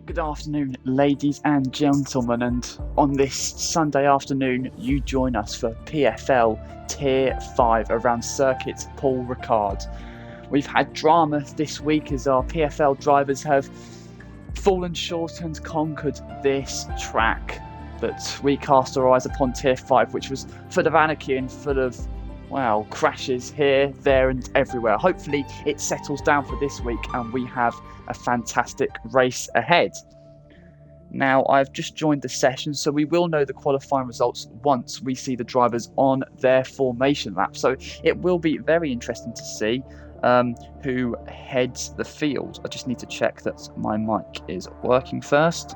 Good afternoon, ladies and gentlemen, and on this Sunday afternoon, you join us for PFL Tier 5 around Circuit Paul Ricard. We've had drama this week as our PFL drivers have fallen short and conquered this track, but we cast our eyes upon Tier 5, which was full of anarchy and full of crashes here, there and everywhere. Hopefully it settles down for this week and we have a fantastic race ahead. Now, I've just joined the session, so we will know the qualifying results once we see the drivers on their formation lap. So it will be very interesting to see who heads the field. I just need to check that my mic is working first.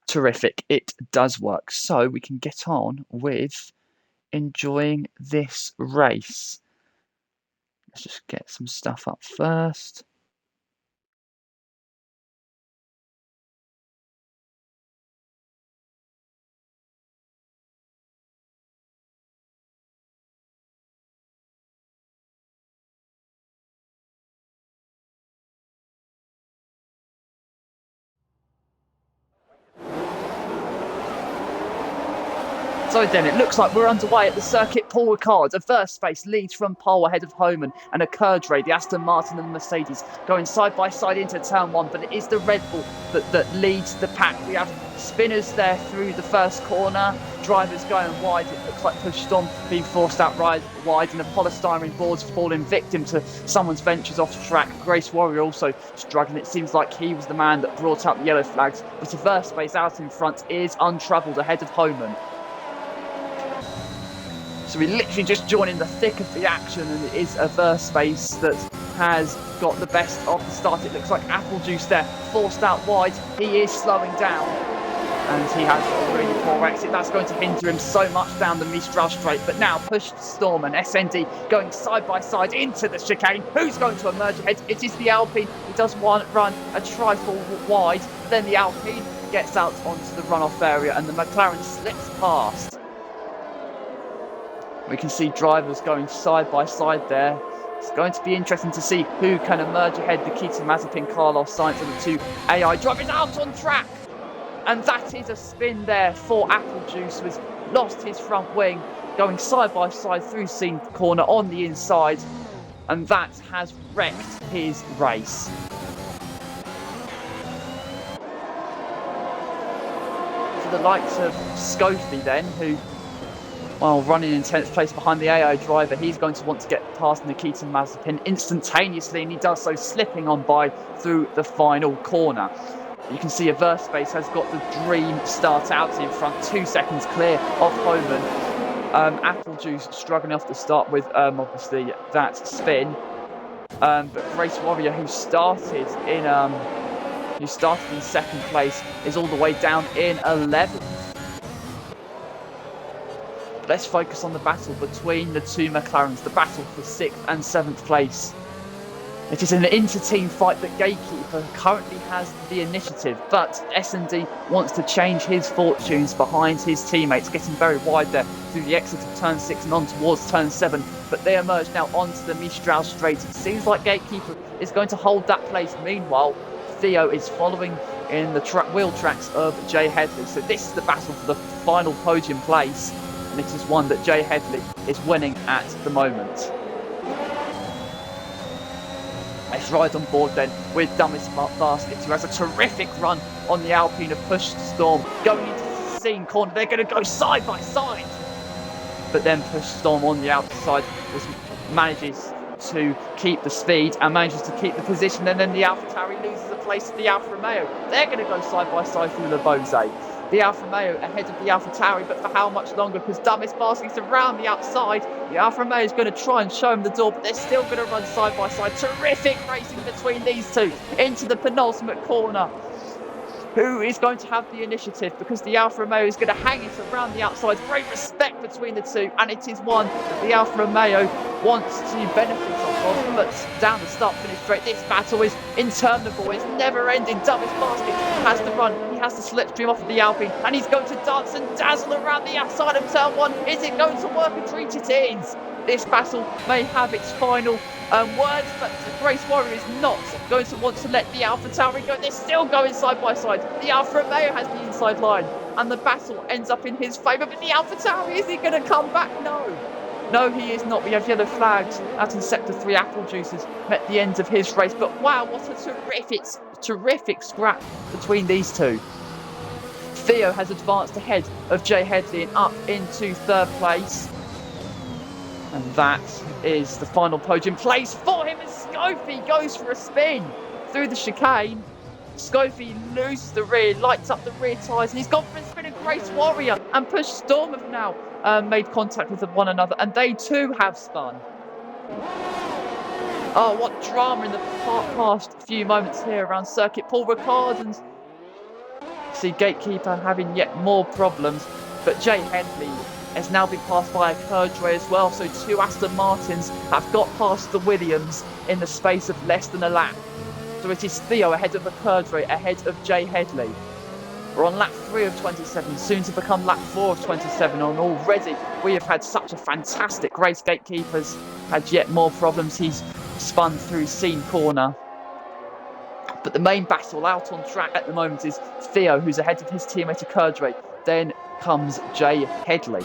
Terrific, it does work. So we can get on with enjoying this race. Let's just get some stuff up first. So then it looks like we're underway at the Circuit Paul Ricard. A first space leads from pole ahead of Homan and a Curdray, the Aston Martin and the Mercedes, going side by side into turn one, but it is the Red Bull that leads the pack. We have spinners there through the first corner, drivers going wide. It looks like Push Storm being forced out wide, and the polystyrene boards falling victim to someone's ventures off the track. Grace Warrior also struggling. It seems like he was the man that brought out the yellow flags, but a first space out in front is untroubled ahead of Homan. So we literally just join in the thick of the action, and it is a verse space that has got the best of the start. It looks like Apple Juice there, forced out wide. He is slowing down, and he has got a really poor exit. That's going to hinder him so much down the Mistral straight. But now Push Storm and SND going side by side into the chicane. Who's going to emerge ahead? It is the Alpine. He does run a trifle wide. Then the Alpine gets out onto the runoff area, and the McLaren slips past. We can see drivers going side by side there. It's going to be interesting to see who can emerge ahead. Nikita Mazepin, Carlos Sainz and the two AI drivers out on track. And that is a spin there for Apple Juice, who has lost his front wing, going side by side through Scene Corner on the inside. And that has wrecked his race. For the likes of Scofie then, who, while running in 10th place behind the AI driver, he's going to want to get past Nikita Mazepin instantaneously, and he does so slipping on by through the final corner. You can see a verse space has got the dream start out in front, 2 seconds clear of Homan. Apple Juice struggling off the start with obviously that spin, but Grace Warrior, who started in second place, is all the way down in 11th. Let's focus on the battle between the two McLarens, the battle for 6th and 7th place. It is an inter-team fight, but Gatekeeper currently has the initiative, but S&D wants to change his fortunes behind his teammates, getting very wide there through the exit of turn 6 and on towards turn 7, but they emerge now onto the Mistral straight. It seems like Gatekeeper is going to hold that place. Meanwhile, Theo is following in the wheel tracks of Jay Headley. So this is the battle for the final podium place, and it is one that Jay Headley is winning at the moment. Let's ride on board then with Dumbest Basket, who has a terrific run on the Alpine of Push Storm. Going into the Scene Corner, they're going to go side by side. But then Push Storm on the outside manages to keep the speed and manages to keep the position, and then the AlphaTauri loses the place to the Alfa Romeo. They're going to go side by side through the Bose. The Alfa Romeo ahead of the AlphaTauri, but for how much longer? Because Dumbest Basket's around the outside. The Alfa Romeo is going to try and show him the door, but they're still going to run side by side. Terrific racing between these two into the penultimate corner. who is going to have the initiative, because the Alfa Romeo is going to hang it around the outside. Great respect between the two, and it is one that the Alfa Romeo wants to benefit off of. But down the start-finish straight, this battle is interminable. It's never-ending. Dumbest Basket has to run. He has to slipstream off of the Alpine, and he's going to dance and dazzle around the outside of turn one. Is it going to work? A treat it is. This battle may have its final words, but Grace Warrior is not going to want to let the Alpha Tauri go. They're still going side by side. The Alfa Romeo has the inside line, and the battle ends up in his favour. But the Alpha Tauri, is he going to come back? No, he is not. We have yellow flags out in Sector 3. Apple Juices met the end of his race. But wow, what a terrific scrap between these two. Theo has advanced ahead of Jay Headley and up into third place. And that is the final podium place for him, as Scofie goes for a spin through the chicane. Scofie loses the rear, lights up the rear tyres, and he's gone for a spin. And Grace Warrior and Push Storm have now made contact with one another, and they too have spun. Oh, what drama in the past few moments here around Circuit Paul Ricard, and see Gatekeeper having yet more problems. But Jay Headley has now been passed by a Curdray as well, so two Aston Martins have got past the Williams in the space of less than a lap. So it is Theo ahead of a Curdray, ahead of Jay Headley. We're on lap 3 of 27, soon to become lap 4 of 27, and already we have had such a fantastic race. Gatekeeper's had yet more problems. He's spun through Scene Corner. But the main battle out on track at the moment is Theo, who's ahead of his teammate Curdray. Then comes Jay Headley.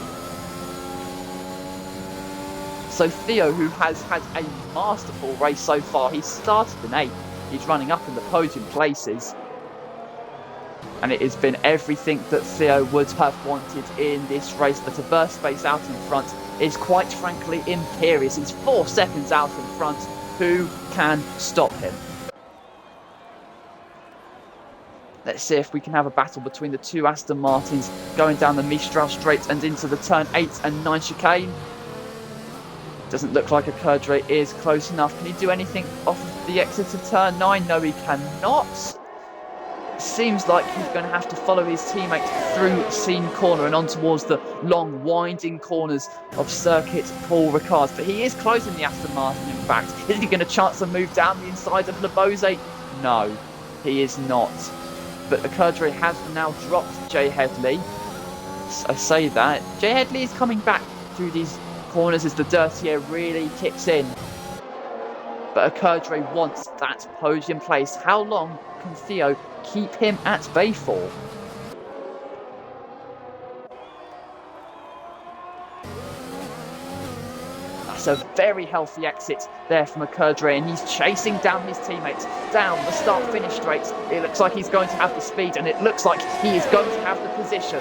So Theo, who has had a masterful race so far, he started in 8th. He's running up in the podium places. And it has been everything that Theo would have wanted in this race. But a burst space out in front is quite frankly imperious. He's 4 seconds out in front. Who can stop him? Let's see if we can have a battle between the two Aston Martins going down the Mistral Straight and into the turn 8 and 9 chicane. Doesn't look like a Curdray is close enough. Can he do anything off of the exit of turn 9? No, he cannot. Seems like he's going to have to follow his teammate through Scene Corner and on towards the long winding corners of Circuit Paul Ricard. But he is closing the Aston Martin, in fact. Is he going to chance to move down the inside of Le Beauzet? No, he is not. But the Curdray has now dropped Jay Headley. I say that. Jay Headley is coming back through these corners as the dirty air really kicks in. But a Curdray wants that podium place. How long can Theo keep him at bay for? That's a very healthy exit there from a Curdray, and he's chasing down his teammates down the start-finish straights. It looks like he's going to have the speed, and it looks like he is going to have the position.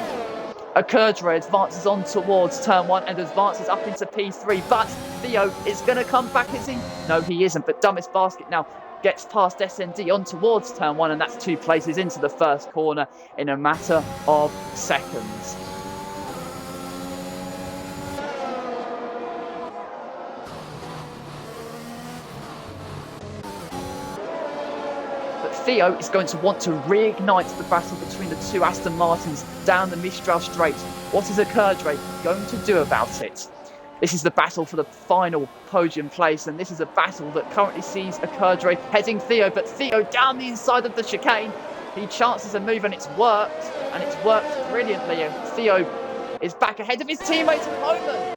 A Curdray advances on towards turn 1 and advances up into P3, but Theo is going to come back, is he? No, he isn't, but Dumbest Basket now gets past SND on towards turn 1, and that's 2 places into the first corner in a matter of seconds. Theo is going to want to reignite the battle between the two Aston Martins down the Mistral Straight. What is a Curdray going to do about it? This is the battle for the final podium place, and this is a battle that currently sees a Curdray heading Theo, but Theo down the inside of the chicane. He chances a move, and it's worked brilliantly, and Theo is back ahead of his teammate Homan.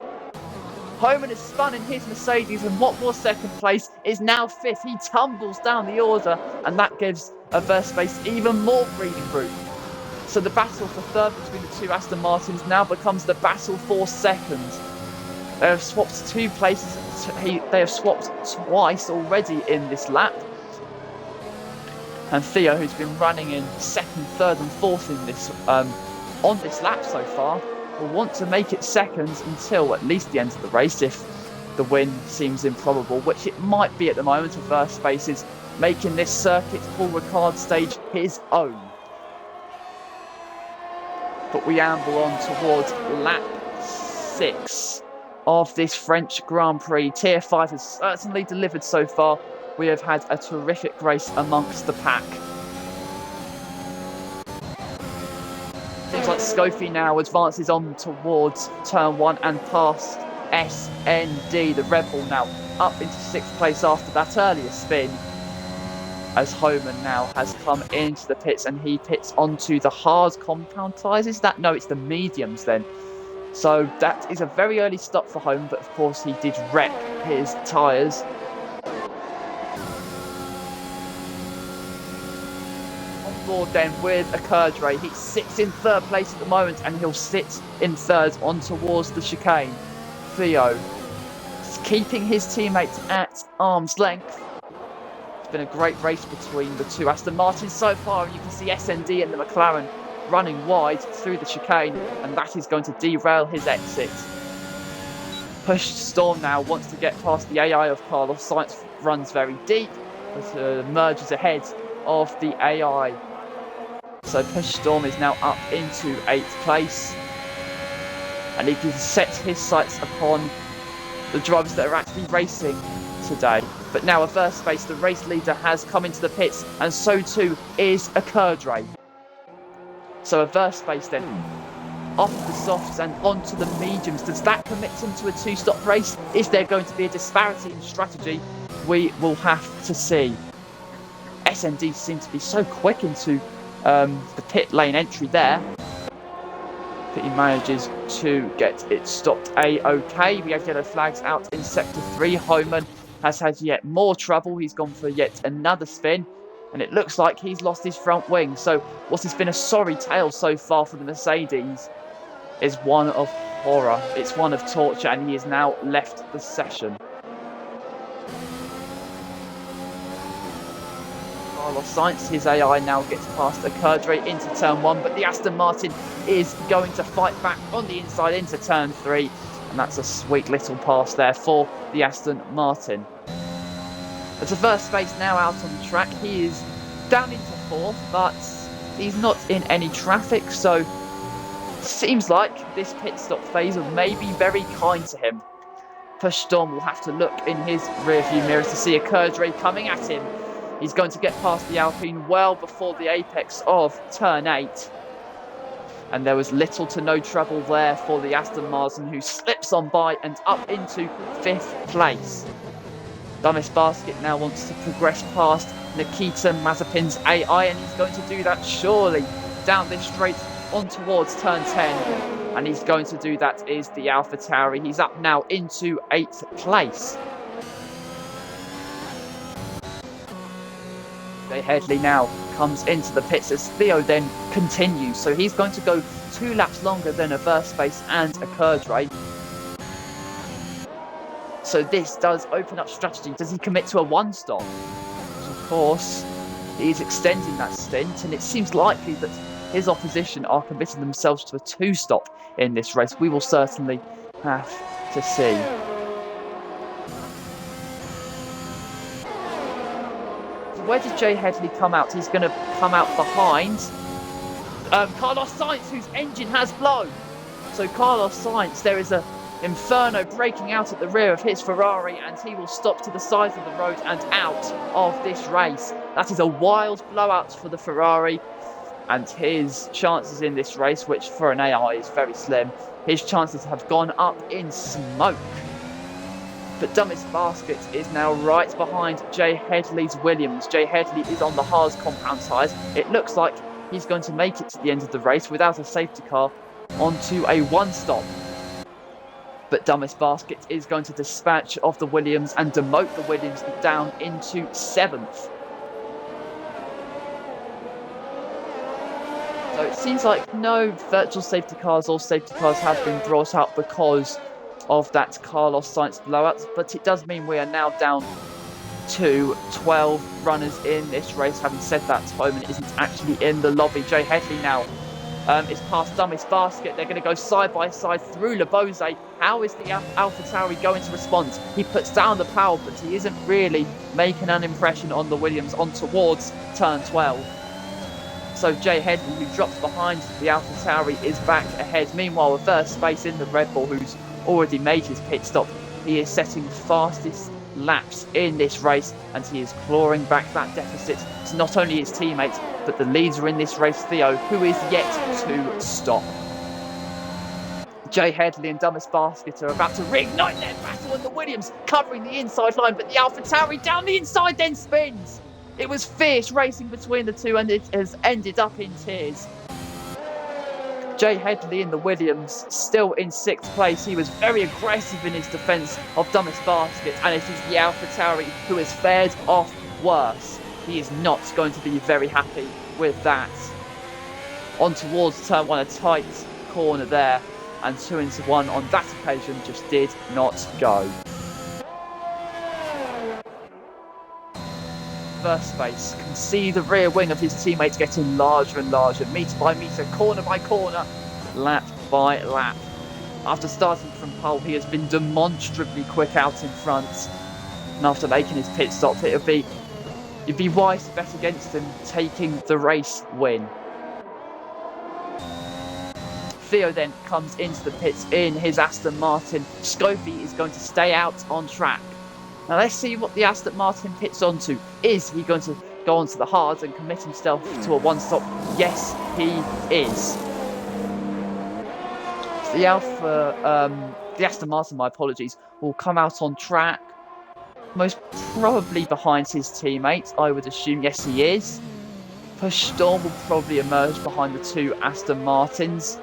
Homan has spun in his Mercedes, and what was second place is now 5th. He tumbles down the order, and that gives a Verspace even more breathing room. So the battle for third between the two Aston Martins now becomes the battle for second. They have swapped 2 places. They have swapped twice already in this lap. And Theo, who's been running in 2nd, 3rd and 4th in this on this lap so far, will want to make it second until at least the end of the race if the win seems improbable, which it might be at the moment. Verspace is making this Circuit Paul Ricard stage his own. But we amble on towards lap 6 of this French Grand Prix. Tier 5 has certainly delivered so far. We have had a terrific race amongst the pack. Seems like Scofie now advances on towards turn 1 and past SND. The Red Bull now up into 6th place after that earlier spin, as Homan now has come into the pits and he pits onto the hard compound tyres. Is that? No, it's the mediums then. So that is a very early stop for Homan, but of course he did wreck his tyres. On board then with Ricard. He sits in 3rd place at the moment and he'll sit in 3rd on towards the chicane. Theo is keeping his teammates at arm's length. Been a great race between the two Aston Martins so far, and you can see SND and the McLaren running wide through the chicane, and that is going to derail his exit. Push Storm now wants to get past the AI of Carlos Sainz, runs very deep, but merges ahead of the AI. So Push Storm is now up into 8th place, and he can set his sights upon the drivers that are actually racing today. But now a first space, the race leader has come into the pits, and so too is Ricard. So a first space then, off the softs and onto the mediums. Does that commit him to a 2-stop race? Is there going to be a disparity in strategy? We will have to see. SND seem to be so quick into the pit lane entry there. But he manages to get it stopped A-OK. We have yellow flags out in Sector 3. Homan has had yet more trouble. He's gone for yet another spin, and it looks like he's lost his front wing. So what has been a sorry tale so far for the Mercedes is one of horror. It's one of torture, and he has now left the session. Carlos Sainz, his AI now gets past Ricard into turn 1, but the Aston Martin is going to fight back on the inside into turn 3. And that's a sweet little pass there for the Aston Martin. It's the first space now out on the track. He is down into 4th, but he's not in any traffic. So seems like this pit stop phase may be very kind to him. Push Storm will have to look in his rearview mirrors to see Ricard coming at him. He's going to get past the Alpine well before the apex of turn 8. And there was little to no trouble there for the Aston Martin, who slips on by and up into 5th place. Dumbest Basket now wants to progress past Nikita Mazepin's AI, and he's going to do that surely down this straight on towards turn 10. And he's going to do that is the AlphaTauri. He's up now into 8th place. Headley now comes into the pits as Theo then continues. So he's going to go 2 laps longer than a Verspace and a Ricard. So this does open up strategy. Does he commit to a 1-stop? Of course, he's extending that stint, and it seems likely that his opposition are committing themselves to a 2-stop in this race. We will certainly have to see. Where did Jay Headley come out? He's going to come out behind Carlos Sainz, whose engine has blown. So Carlos Sainz, there is a inferno breaking out at the rear of his Ferrari, and he will stop to the side of the road and out of this race. That is a wild blowout for the Ferrari, and his chances in this race, which for an AI is very slim, his chances have gone up in smoke. But Dumbest Basket is now right behind Jay Headley's Williams. Jay Headley is on the hard compound tyres. It looks like he's going to make it to the end of the race without a safety car onto a 1-stop. But Dumbest Basket is going to dispatch of the Williams and demote the Williams down into 7th. So it seems like no virtual safety cars or safety cars have been brought up because of that Carlos Sainz blowout, but it does mean we are now down to 12 runners in this race. Having said that, Homan isn't actually in the lobby. Jay Headley now is past Dumbest Basket. They're going to go side by side through Le Bose. How is the AlphaTauri going to respond? He puts down the power, but he isn't really making an impression on the Williams on towards turn 12. So Jay Headley, who drops behind the AlphaTauri, is back ahead. Meanwhile, a first space in the Red Bull, who's already made his pit stop. He is setting fastest laps in this race, and he is clawing back that deficit to not only his teammates but the leader in this race, Theo, who is yet to stop. Jay Headley and Dumas Basket are about to reignite their battle, and the Williams covering the inside line, but the AlphaTauri down the inside then spins. It was fierce racing between the two, and it has ended up in tears. Jay Headley in the Williams still in 6th place. He was very aggressive in his defence of Dumas Basket, and it is the AlphaTauri who has fared off worse. He is not going to be very happy with that. On towards turn 1, a tight corner there, and 2 into 1 on that occasion just did not go. First space can see the rear wing of his teammates getting larger and larger, metre by metre, corner by corner, lap by lap. After starting from pole, he has been demonstrably quick out in front, and after making his pit stop, it'd be wise to bet against him taking the race win. Theo then comes into the pits in his Aston Martin. Scofie is going to stay out on track. Now let's see what the Aston Martin pits onto. Is he going to go onto the hards and commit himself to a one-stop? Yes, he is. The Aston Martin, my apologies, will come out on track. Most probably behind his teammate, I would assume. Yes, he is. Push Storm will probably emerge behind the 2 Aston Martins.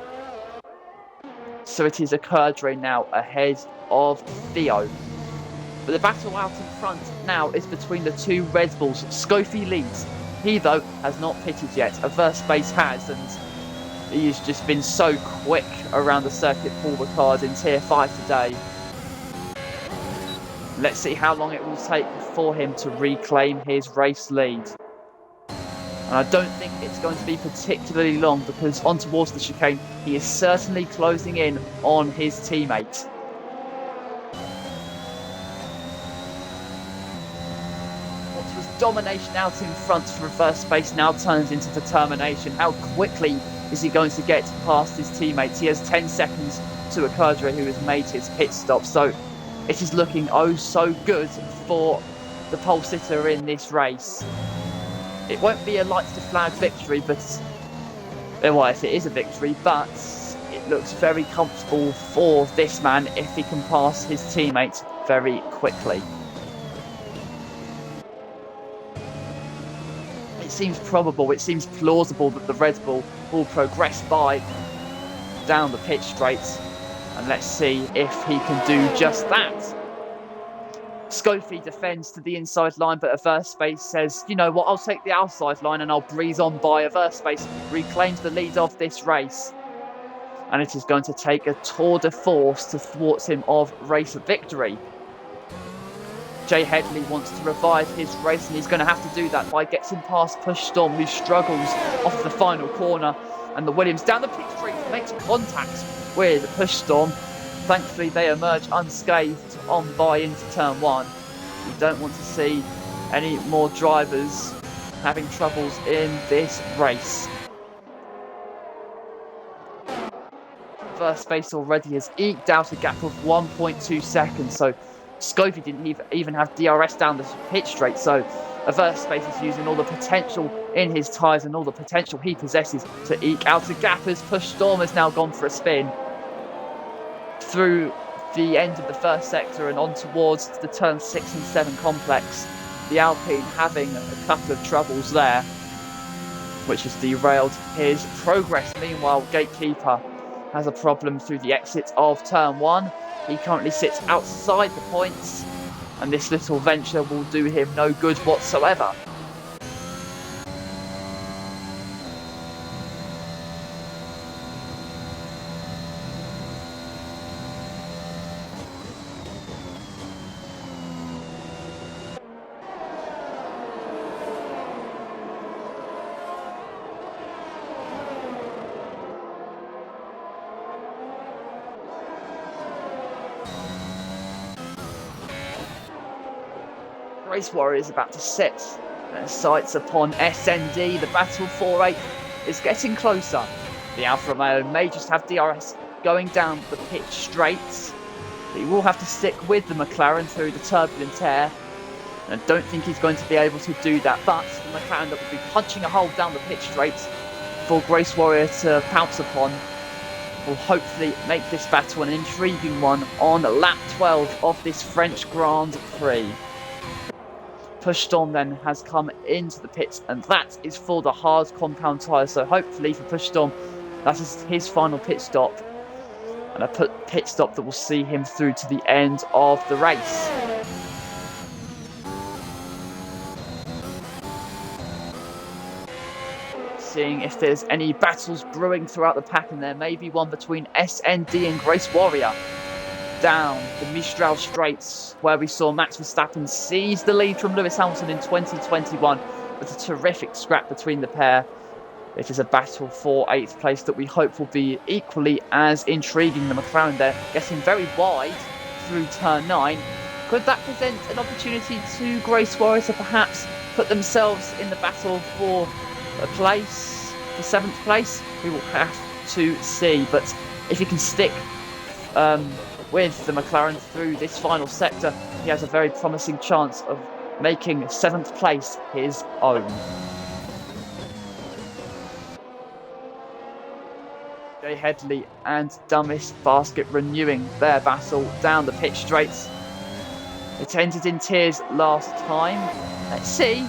So it is Ricard now ahead of Theo. But the battle out in front now is between the 2 Red Bulls. Scofie leads. He, though, has not pitted yet. A first space has, and he has just been so quick around the Circuit Paul Ricard in Tier 5 today. Let's see how long it will take for him to reclaim his race lead. And I don't think it's going to be particularly long, because on towards the chicane, he is certainly closing in on his teammate. What was domination out in front for first space now turns into determination. How quickly is he going to get past his teammates? He has 10 seconds to Ricard, who has made his pit stop. So it is looking oh so good for the pole sitter in this race. It won't be a lights to flag victory, but well, if it is a victory, but it looks very comfortable for this man if he can pass his teammates very quickly. It seems probable, it seems plausible that the Red Bull will progress by down the pitch straight, and let's see if he can do just that. Scofie defends to the inside line, but Averspace says, you know what, I'll take the outside line and I'll breeze on by. Averspace reclaims the lead of this race. And it is going to take a tour de force to thwart him of race victory. Jay Headley wants to revive his race, and he's going to have to do that by getting past Push Storm, who struggles off the final corner. And the Williams down the pit straight makes contact with Push Storm. Thankfully, they emerge unscathed on by into turn 1. We don't want to see any more drivers having troubles in this race. First space already has eked out a gap of 1.2 seconds, so Scofie didn't even have DRS down the pit straight, so Averspace is using all the potential in his tyres and all the potential he possesses to eke out a gap, as Push Storm has now gone for a spin through the end of the first sector and on towards the turn 6 and 7 complex. The Alpine having a couple of troubles there, which has derailed his progress. Meanwhile, Gatekeeper has a problem through the exit of turn 1. He currently sits outside the points, and this little venture will do him no good whatsoever. Race Warriors about to set their sights upon SND. The battle for 8th is getting closer. The Alfa Romeo may just have DRS going down the pitch straight. He will have to stick with the McLaren through the turbulent air. And I don't think he's going to be able to do that, but the McLaren that will be punching a hole down the pitch straight for Grace Warrior to pounce upon will hopefully make this battle an intriguing one on lap 12 of this French Grand Prix. Pushstorm then has come into the pits, and that is for the hard compound tyre. So hopefully for Pushstorm, that is his final pit stop, and a pit stop that will see him through to the end of the race. Seeing if there's any battles brewing throughout the pack, and there may be one between SND and Grace Warrior. Down the Mistral Straights, where we saw Max Verstappen seize the lead from Lewis Hamilton in 2021 with a terrific scrap between the pair. It is a battle for 8th place that we hope will be equally as intriguing. The McLaren there getting very wide through turn 9. Could that present an opportunity to Grace Warrior to perhaps put themselves in the battle for a place, for 7th place? We will have to see, but if he can stick with the McLaren through this final sector, he has a very promising chance of making 7th place his own. Jay Headley and Dumbest Basket renewing their battle down the pitch straights. It ended in tears last time. Let's see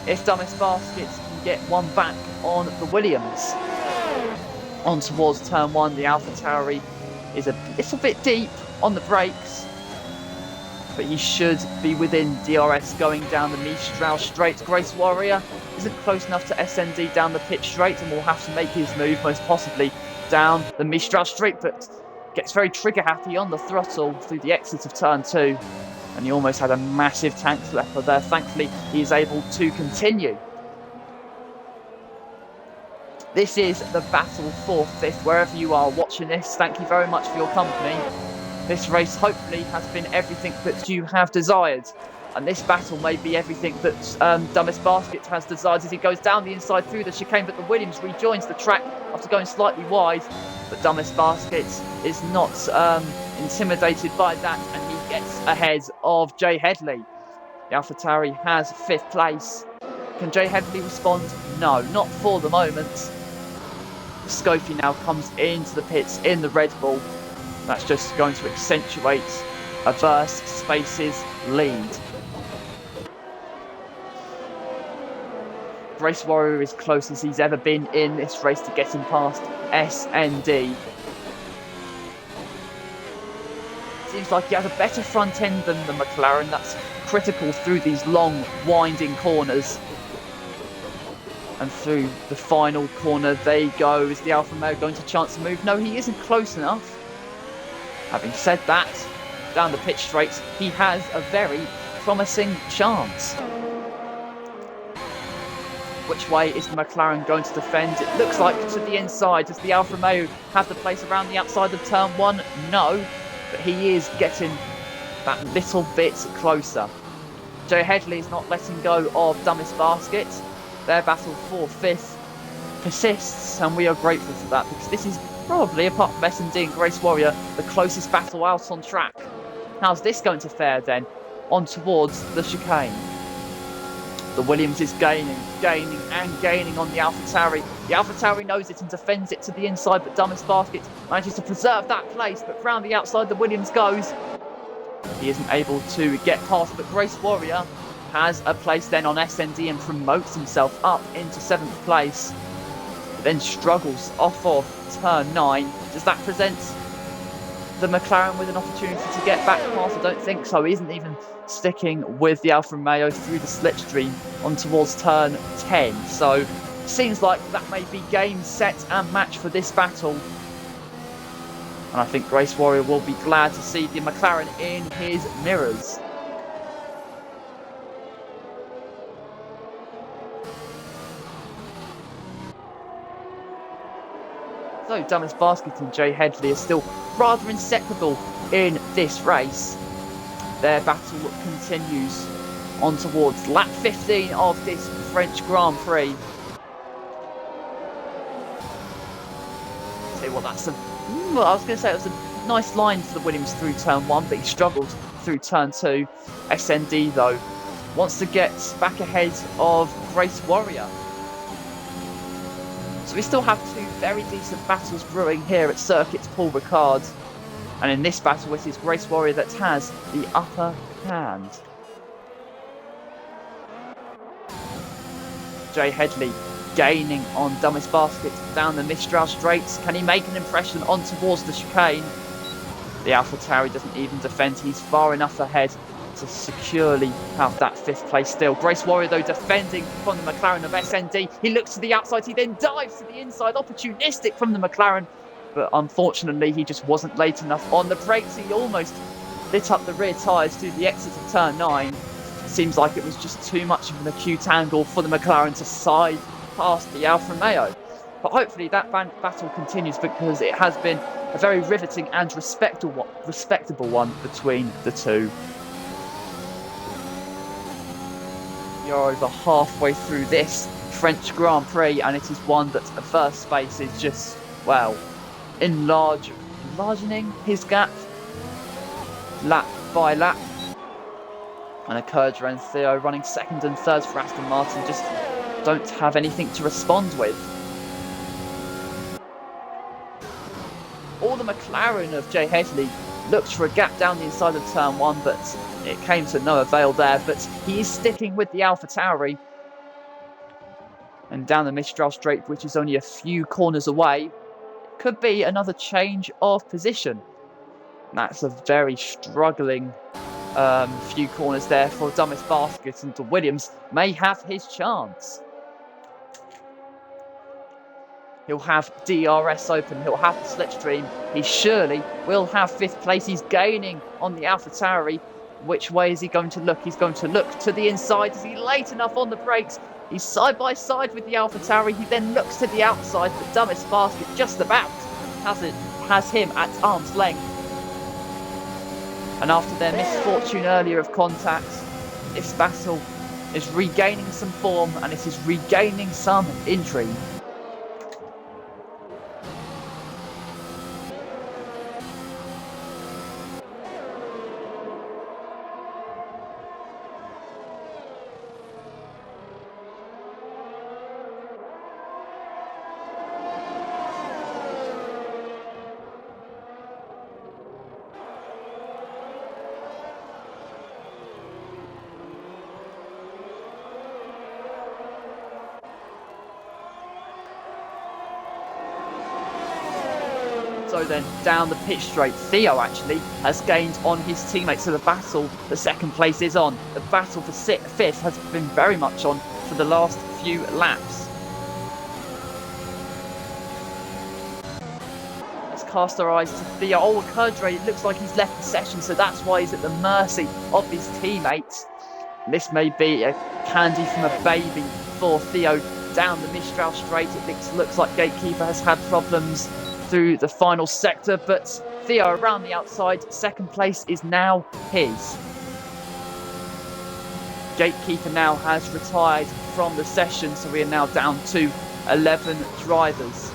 if Dumbest Basket can get one back on the Williams. On towards turn 1, the AlphaTauri is a little bit deep on the brakes, but he should be within DRS going down the Mistral Straight. Grace Warrior isn't close enough to SND down the pitch straight, and will have to make his move most possibly down the Mistral Straight, but gets very trigger happy on the throttle through the exit of turn 2, and he almost had a massive tank flapper there. Thankfully he is able to continue. This is the battle for 5th. Wherever you are watching this, thank you very much for your company. This race hopefully has been everything that you have desired. And this battle may be everything that Dumbest Basket has desired as he goes down the inside through the chicane, but the Williams rejoins the track after going slightly wide. But Dumbest Basket is not intimidated by that, and he gets ahead of Jay Headley. The AlphaTauri has 5th place. Can Jay Headley respond? No, not for the moment. Scofie now comes into the pits in the Red Bull. That's just going to accentuate a Verse Spaces lead. Grace Warrior is close as he's ever been in this race to getting past SND. Seems like he has a better front end than the McLaren. That's critical through these long winding corners. And through the final corner they go. Is the Alfa Romeo going to chance to move? No, he isn't close enough. Having said that, down the pitch straight, he has a very promising chance. Which way is the McLaren going to defend? It looks like to the inside. Does the Alfa Romeo have the place around the outside of turn 1? No, but he is getting that little bit closer. Jay Headley is not letting go of Dumbest Basket. Their battle for 5th persists, and we are grateful for that, because this is probably, apart from S&D and Grace Warrior, the closest battle out on track. How's this going to fare then? On towards the chicane. The Williams is gaining on the AlphaTauri. The AlphaTauri knows it and defends it to the inside, but Dumbest Basket manages to preserve that place, but round the outside the Williams goes. He isn't able to get past, but Grace Warrior has a place then on SND and promotes himself up into 7th place. But then struggles off of turn 9. Does that present the McLaren with an opportunity to get back past? I don't think so. He isn't even sticking with the Alfa Romeo through the slipstream on towards turn 10. So seems like that may be game, set and match for this battle. And I think Grace Warrior will be glad to see the McLaren in his mirrors. So Dumbest Basket and Jay Headley are still rather inseparable in this race. Their battle continues on towards lap 15 of this French Grand Prix. See what that's I was going to say it was a nice line for the Williams through turn 1, but he struggled through turn 2. SND though wants to get back ahead of Grace Warrior. So we still have two very decent battles brewing here at Circuit Paul Ricard. And in this battle, it is Grace Warrior that has the upper hand. Jay Headley gaining on Dumbest Basket down the Mistral Straights. Can he make an impression on towards the chicane? The AlphaTauri doesn't even defend. He's far enough ahead to securely have that 5th place still. Grace Warrior, though, defending from the McLaren of SND. He looks to the outside. He then dives to the inside. Opportunistic from the McLaren. But unfortunately, he just wasn't late enough on the brakes. He almost lit up the rear tyres through the exit of turn 9. Seems like it was just too much of an acute angle for the McLaren to side past the Alfa Romeo. But hopefully that battle continues, because it has been a very riveting and respectable one between the two. You're over halfway through this French Grand Prix, and it is one that the first space is just, well, enlarging his gap lap by lap. And Kurja and Theo running 2nd and 3rd for Aston Martin just don't have anything to respond with. All the McLaren of Jay Headley looked for a gap down the inside of turn 1, but it came to no avail there. But he is sticking with the AlphaTauri. And down the Mistral Straight, which is only a few corners away, could be another change of position. That's a very struggling few corners there for Dumbest Basket, and Williams may have his chance. He'll have DRS open, he'll have the slipstream, he surely will have 5th place. He's gaining on the AlphaTauri. Which way is he going to look? He's going to look to the inside. Is he late enough on the brakes? He's side by side with the AlphaTauri. He then looks to the outside, but Dumbest Basket just about has him at arm's length. And after their misfortune earlier of contact, this battle is regaining some form, and it is regaining some intrigue. So then down the pitch straight, Theo actually has gained on his teammates. So the battle for 2nd place is on. The battle for 5th has been very much on for the last few laps. Let's cast our eyes to Theo. Oh, Kerdre, it looks like he's left the session, so that's why he's at the mercy of his teammates. This may be a candy from a baby for Theo down the Mistral Straight. It looks like Gatekeeper has had problems through the final sector, but Theo around the outside. 2nd place is now his. Gatekeeper now has retired from the session, so we are now down to 11 drivers.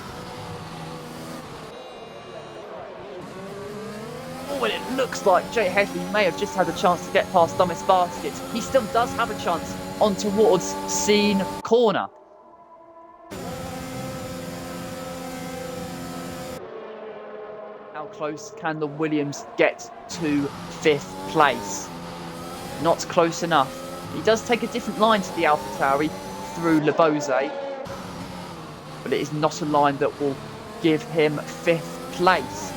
Oh, and it looks like Jay Headley may have just had a chance to get past Dumbest Basket. He still does have a chance on towards Scene Corner. How close can the Williams get to 5th place? Not close enough. He does take a different line to the AlphaTauri through Le Beauzet, but it is not a line that will give him 5th place.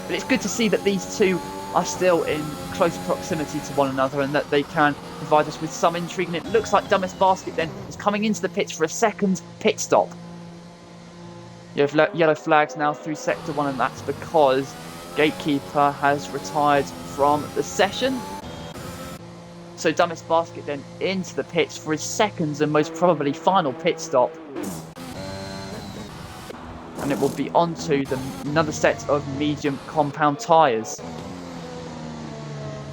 But it's good to see that these two are still in close proximity to one another, and that they can provide us with some intrigue. And it looks like Dumbest Basket then is coming into the pits for a 2nd pit stop. You have yellow flags now through Sector 1, and that's because Gatekeeper has retired from the session. So Dumbest Basket then into the pits for his 2nd and most probably final pit stop. And it will be onto another set of medium compound tyres.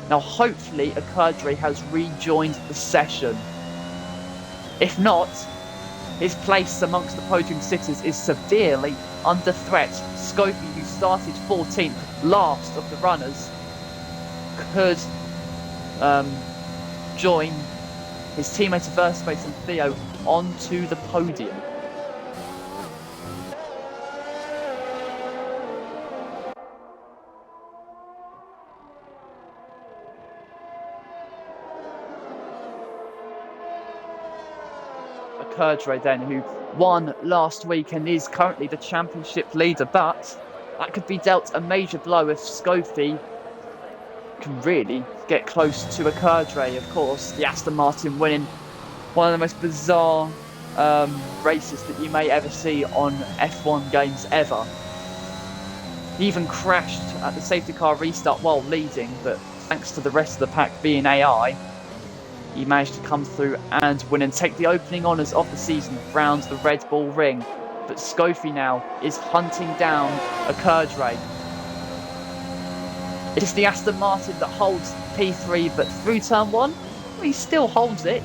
Now hopefully Akerdre has rejoined the session. If not, his place amongst the podium sitters is severely under threat. Scopey, who started 14th, last of the runners, could join his teammates of Verspace and Theo onto the podium. Kerdre then, who won last week and is currently the championship leader, but that could be dealt a major blow if Scofie can really get close to a Kerdre. Of course, the Aston Martin winning one of the most bizarre races that you may ever see on F1 games ever. He even crashed at the safety car restart while leading, but thanks to the rest of the pack being AI, he managed to come through and win and take the opening honours of the season round the Red Bull Ring. But Scofie now is hunting down a Kerdre. It is the Aston Martin that holds P3, but through turn 1, he still holds it.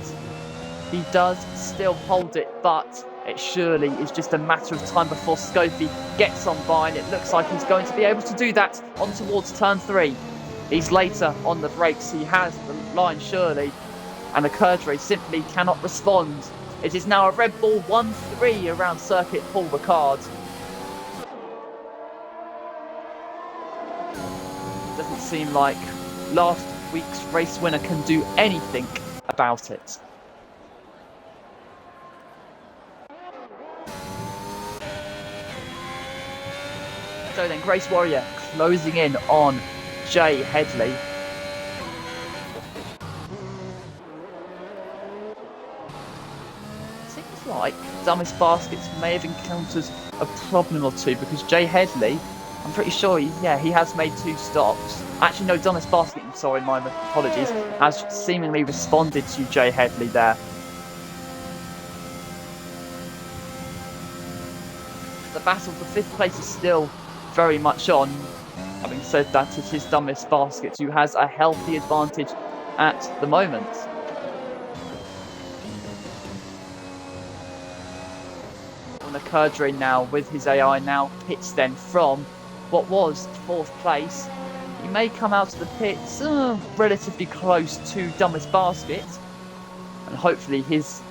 He does still hold it, but it surely is just a matter of time before Scofie gets on by, and it looks like he's going to be able to do that on towards turn 3. He's later on the brakes, he has the line surely, and the Kerdre simply cannot respond. It is now a Red Bull 1-3 around Circuit Paul Ricard. Doesn't seem like last week's race winner can do anything about it. So then Grace Warrior closing in on Jay Headley. Seems like Dumbest Baskets may have encountered a problem or two, because Jay Headley, I'm pretty sure he has made 2 stops. Actually, no, Dumbest Basket, sorry, my apologies, has seemingly responded to Jay Headley there. The battle for 5th place is still very much on. Having said that, it is Dumbest Basket who has a healthy advantage at the moment. And Kerdre now with his AI now pits then from what was 4th place. He may come out of the pits relatively close to Dumbest Basket, and hopefully his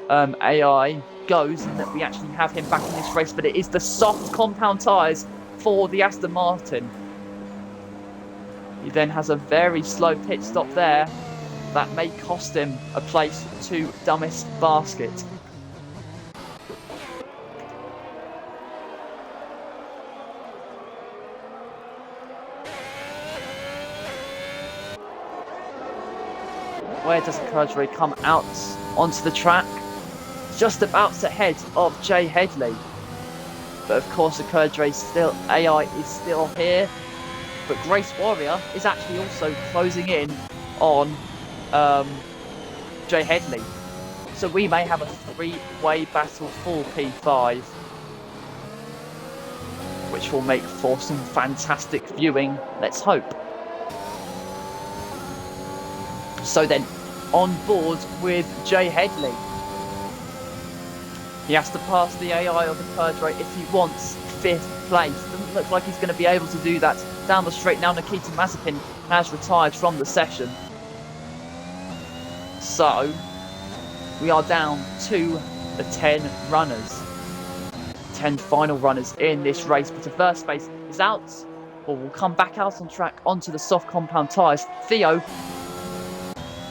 AI goes and that we actually have him back in this race. But it is the soft compound tyres for the Aston Martin. He then has a very slow pit stop there that may cost him a place to Dumbest Basket. Where does Kerdre come out onto the track? Just about ahead of Jay Headley. But of course the Kerdre AI is still here. But Grace Warrior is actually also closing in on Jay Headley. So we may have a 3-way battle for P5, which will make for some fantastic viewing, let's hope. So then, on board with Jay Headley. He has to pass the AI of the Kerdre if he wants 5th place. Doesn't look like he's going to be able to do that down the straight now. Nikita Mazepin has retired from the session. So, we are down to the 10 runners. 10 final runners in this race, but if Verspace is out, or will come back out on track onto the soft compound tyres. Theo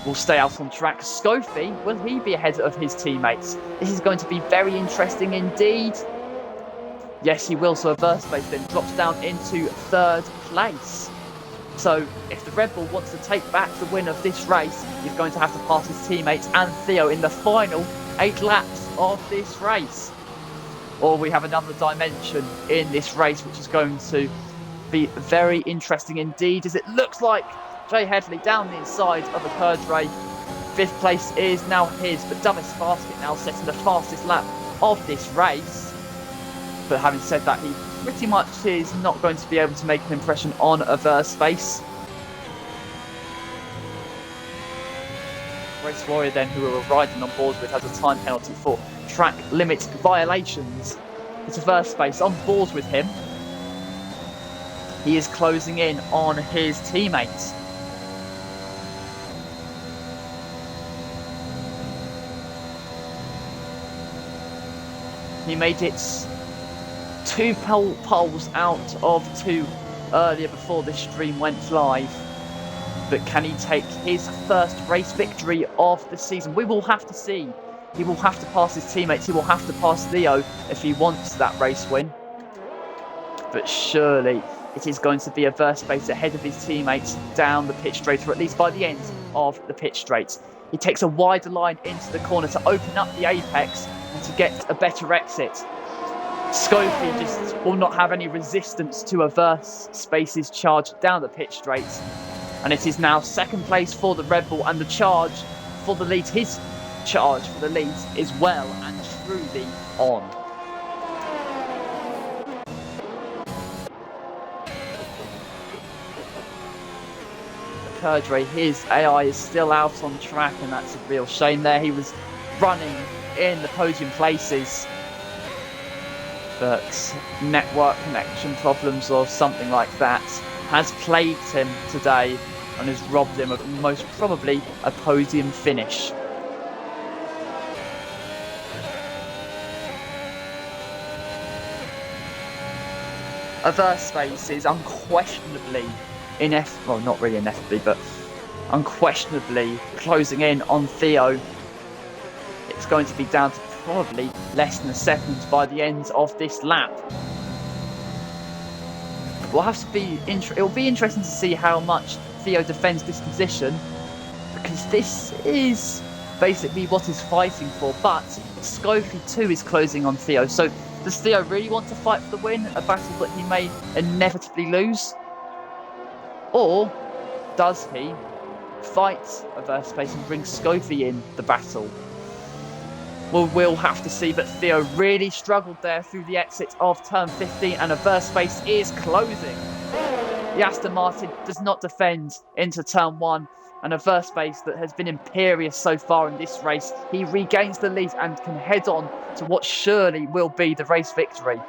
will stay out on track. Scofie, will he be ahead of his teammates? This is going to be very interesting indeed. Yes, he will. So a Verspace then drops down into 3rd place. So if the Red Bull wants to take back the win of this race, he's going to have to pass his teammates and Theo in the final 8 laps of this race. Or we have another dimension in this race, which is going to be very interesting indeed, as it looks like Jay Headley down the inside of the Kerdre. 5th place is now his, but Dumbest Basket now setting the fastest lap of this race. But having said that, he pretty much is not going to be able to make an impression on a Verspace. Grace Warrior then, who we were riding on board with, has a time penalty for track limit violations. It's a Verspace on board with him. He is closing in on his teammates. He made it 2 poles out of 2 earlier before this stream went live. But can he take his first race victory of the season? We will have to see. He will have to pass his teammates. He will have to pass Theo if he wants that race win. But surely it is going to be a Verspace ahead of his teammates down the pit straight, or at least by the end of the pit straight. He takes a wider line into the corner to open up the apex and to get a better exit. Scopy just will not have any resistance to a Verspace's charge down the pit straight. And it is now second place for the Red Bull, and the charge for the lead, his charge for the lead is well and truly on. Curdray, his AI is still out on track, and that's a real shame there. He was running in the podium places, but network connection problems or something like that has plagued him today and has robbed him of most probably a podium finish. A Verspace is unquestionably well, not really ineffably, but unquestionably closing in on Theo. It's going to be down to probably less than a second by the end of this lap. We'll have to be it'll be interesting to see how much Theo defends this position, because this is basically what he's fighting for. But Scopy too is closing on Theo. So does Theo really want to fight for the win, a battle that he may inevitably lose? Or does he fight a Verspace and bring Scopy in the battle? Well, we'll have to see, but Theo really struggled there through the exit of turn 15, and a Verspace is closing. The Aston Martin does not defend into turn 1, and a Verspace that has been imperious so far in this race, he regains the lead and can head on to what surely will be the race victory.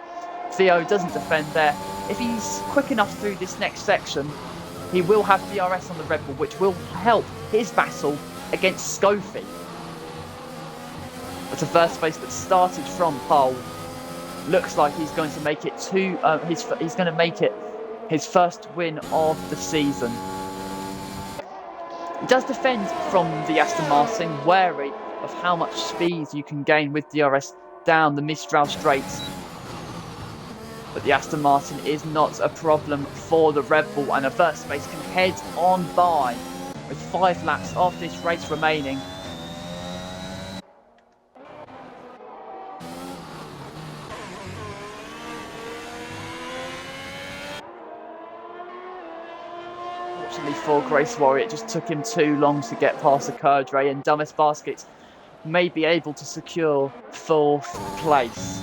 Theo doesn't defend there. If he's quick enough through this next section, he will have DRS on the Red Bull, which will help his battle against Scopy. But a Verspace that started from pole looks like he's going to make it he's going to make it his first win of the season. He does defend from the Aston Martin, wary of how much speed you can gain with DRS down the Mistral straights. But the Aston Martin is not a problem for the Red Bull, and a Verspace can head on by with 5 laps of this race remaining. Fortunately for Grace Warrior, it just took him too long to get past the Curdray, and Dumbest Basket may be able to secure 4th place.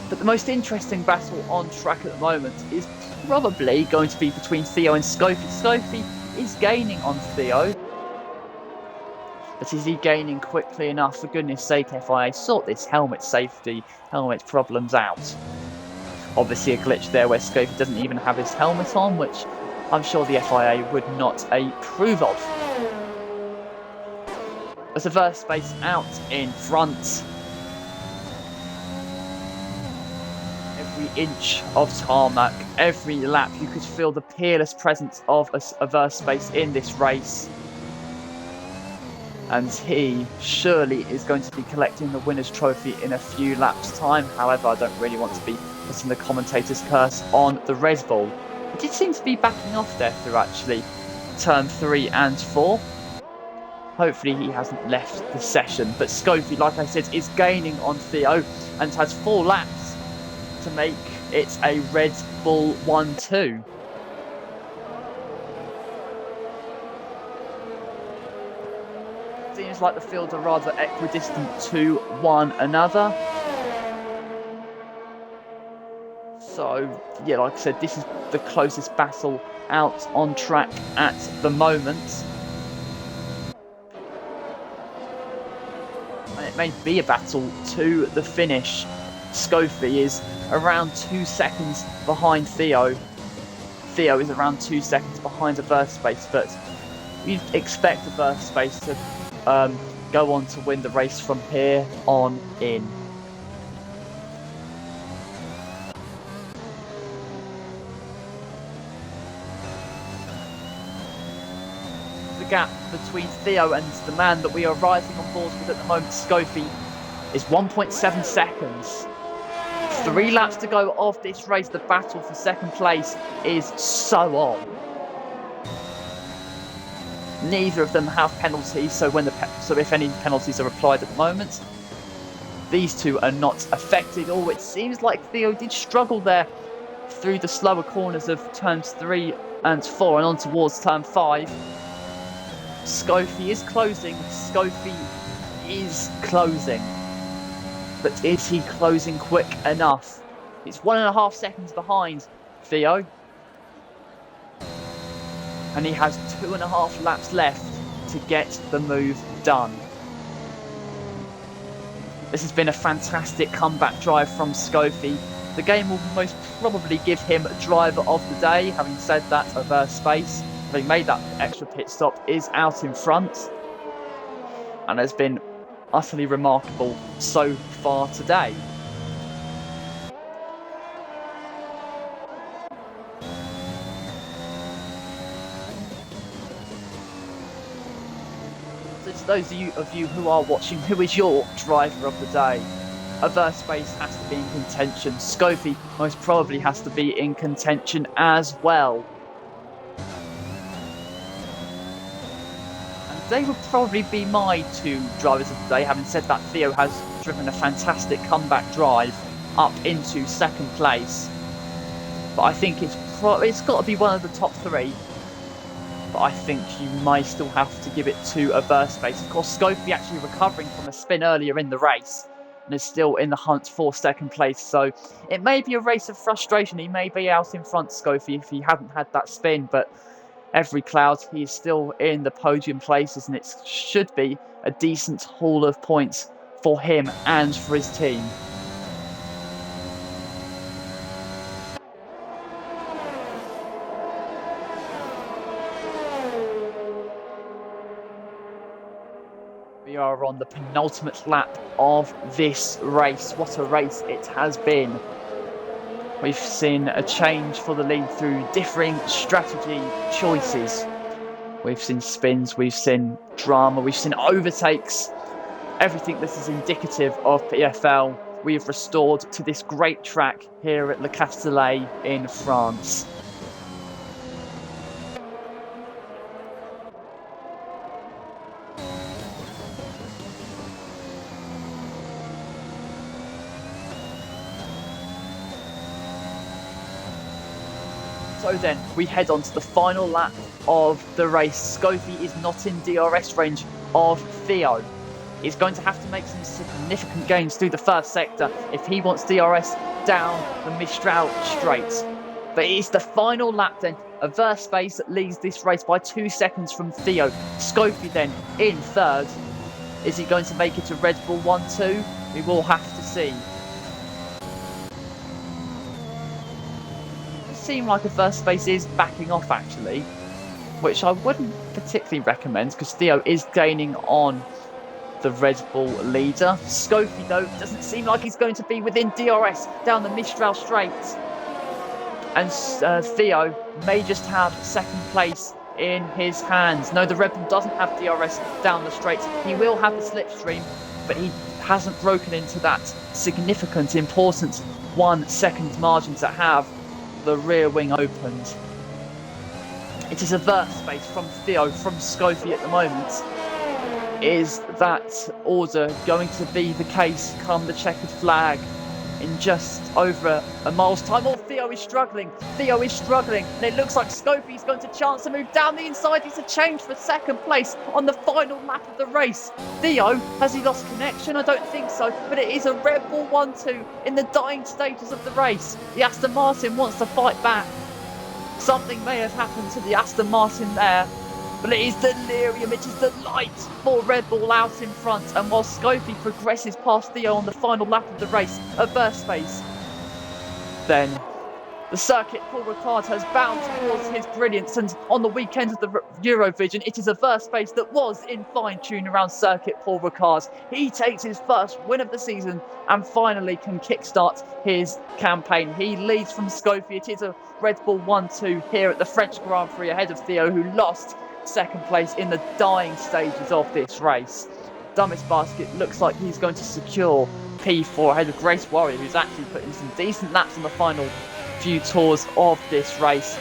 But the most interesting battle on track at the moment is probably going to be between Theo and Scopy. Scopy is gaining on Theo. But is he gaining quickly enough? For goodness sake, FIA, sort this helmet problems out. Obviously a glitch there where Scopy doesn't even have his helmet on, which I'm sure the FIA would not approve of. There's a Verspace out in front. Every inch of tarmac, every lap, you could feel the peerless presence of a Verspace in this race. And he surely is going to be collecting the winner's trophy in a few laps' time. However, I don't really want to be putting the commentator's curse on the Red Bull. It did seem to be backing off there through actually turn 3 and 4. Hopefully he hasn't left the session. But Scopy, like I said, is gaining on Theo and has 4 laps to make it a Red Bull 1-2. Seems like the fields are rather equidistant to one another. So, yeah, like I said, this is the closest battle out on track at the moment. And it may be a battle to the finish. Scopy is around 2 seconds behind Theo. Theo is around 2 seconds behind a Verspace, but you'd expect a Verspace to go on to win the race from here on in. The gap between Theo and the man that we are riding on board with at the moment, Scofie, is 1.7 seconds. 3 laps to go of this race. The battle for second place is so on. Neither of them have penalties, so if any penalties are applied at the moment, these two are not affected. Oh, it seems like Theo did struggle there through the slower corners of turns 3 and 4 and on towards turn 5. Scofie is closing. Scofie is closing. But is he closing quick enough? It's 1.5 seconds behind Theo. And he has 2.5 laps left to get the move done. This has been a fantastic comeback drive from Scofie. The game will most probably give him driver of the day. Having said that, Space, having made that extra pit stop, is out in front and has been utterly remarkable so far today. So to those of you who are watching, who is your driver of the day? Space has to be in contention. Scofie most probably has to be in contention as well. They would probably be my 2 drivers of the day. Having said that, Theo has driven a fantastic comeback drive up into second place. But I think it's got to be one of the top 3. But I think you may still have to give it to Space. Of course, Scofie actually recovering from a spin earlier in the race and is still in the hunt for second place. So it may be a race of frustration. He may be out in front, Scofie, if he hadn't had that spin. But every cloud, he is still in the podium places, and it should be a decent haul of points for him and for his team. We are on the penultimate lap of this race. What a race it has been. We've seen a change for the lead through differing strategy choices. We've seen spins, we've seen drama, we've seen overtakes. Everything that is indicative of PFL, we have restored to this great track here at Le Castellet in France. So then, we head on to the final lap of the race. Scofie is not in DRS range of Theo. He's going to have to make some significant gains through the first sector if he wants DRS down the Mistral straight. But it's the final lap then. Space leads this race by 2 seconds from Theo. Scofie then in third. Is he going to make it to Red Bull 1-2? We will have to see. Seem like Space is backing off actually, which I wouldn't particularly recommend because Theo is gaining on the Red Bull leader. Scofie though doesn't seem like he's going to be within DRS down the Mistral straight, and Theo may just have second place in his hands. No, the Red Bull doesn't have DRS down the straight. He will have the slipstream, but he hasn't broken into that significant, important 1 second margin to have the rear wing opened. It is Space from Theo, from Scofie at the moment. Is that order going to be the case come the checkered flag in just over a mile's time? Oh, Theo is struggling. And it looks like Scofie is going to chance to move down the inside. It's a change for second place on the final lap of the race. Theo, has he lost connection? I don't think so, but it is a Red Bull 1-2 in the dying stages of the race. The Aston Martin wants to fight back. Something may have happened to the Aston Martin there, but it is delirium, it is the light for Red Bull out in front. And while Scofie progresses past Theo on the final lap of the race at Space, then The Circuit Paul Ricard has bound towards his brilliance, and on the weekend of the Eurovision, it is a verse space that was in fine tune around Circuit Paul Ricard. He takes his first win of the season and finally can kickstart his campaign. He leads from Scofie. It is a Red Bull 1-2 here at the French Grand Prix ahead of Theo, who lost second place in the dying stages of this race. Dumbest Basket looks like he's going to secure P4 ahead of Grace Warrior, who's actually put in some decent laps in the final few tours of this race.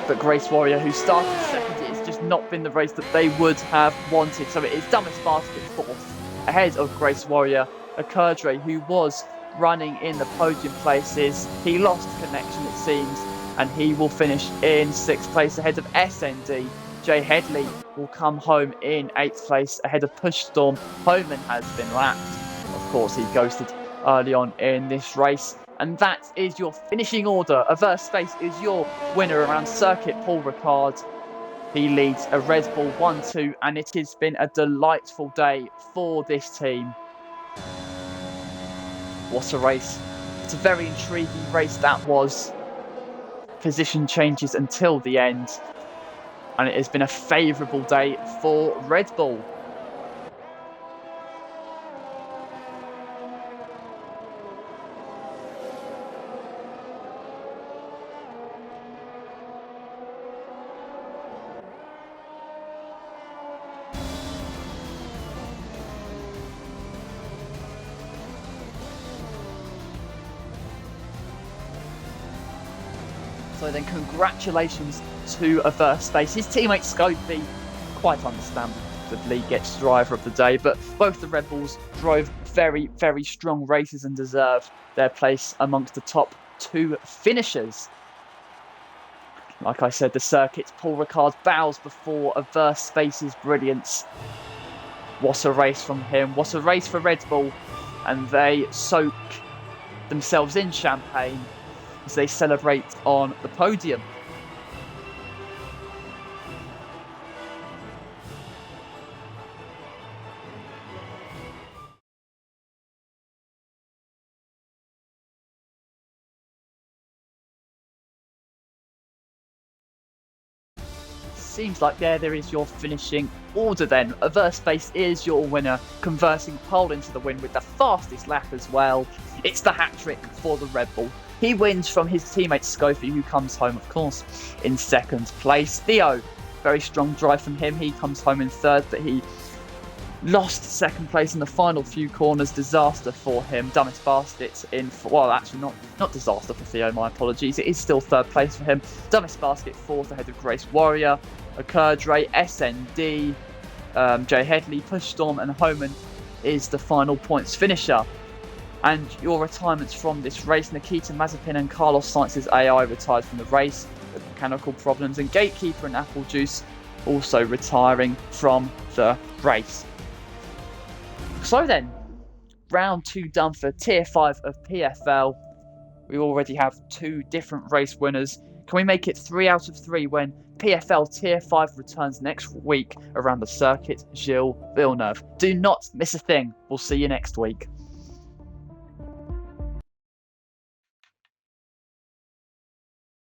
But Grace Warrior, who started second, it's just not been the race that they would have wanted. So it is Dumbest Basket fourth ahead of Grace Warrior. Akerdre, who was running in the podium places, he lost connection it seems, and he will finish in sixth place ahead of SND. Jay Headley will come home in 8th place ahead of Push Storm. Homan has been lapped. Of course, he ghosted early on in this race. And that is your finishing order. Averse Space is your winner around Circuit Paul Ricard. He leads a Red Bull 1-2, and it has been a delightful day for this team. What a race. It's a very intriguing race that was. Position changes until the end. And it has been a favourable day for Red Bull. So then congratulations to Averse Space. His teammate Scofie, quite understandably, gets driver of the day, but both the Red Bulls drove very, very strong races and deserve their place amongst the top two finishers. Like I said, the Circuit Paul Ricard bows before Averse Space's brilliance. What a race from him. What a race for Red Bull. And they soak themselves in champagne as they celebrate on the podium. Seems like there is your finishing order then. Averse Space is your winner, converting pole into the win with the fastest lap as well. It's the hat-trick for the Red Bull. He wins from his teammate Scofie, who comes home, of course, in second place. Theo, very strong drive from him. He comes home in third, but he lost second place in the final few corners. Disaster for him. Dumbest Basket in, well, actually not disaster for Theo, my apologies. It is still third place for him. Dumbest Basket fourth ahead of Grace Warrior, Akerdre, SND, Jay Headley, Push Storm, and Homan is the final points finisher. And your retirements from this race: Nikita Mazepin and Carlos Sainz's AI retired from the race with mechanical problems, and Gatekeeper and Apple Juice also retiring from the race. So then, round 2 done for Tier 5 of PFL. We already have 2 different race winners. Can we make it 3 out of 3 when PFL Tier 5 returns next week around the Circuit Gilles Villeneuve? Do not miss a thing. We'll see you next week.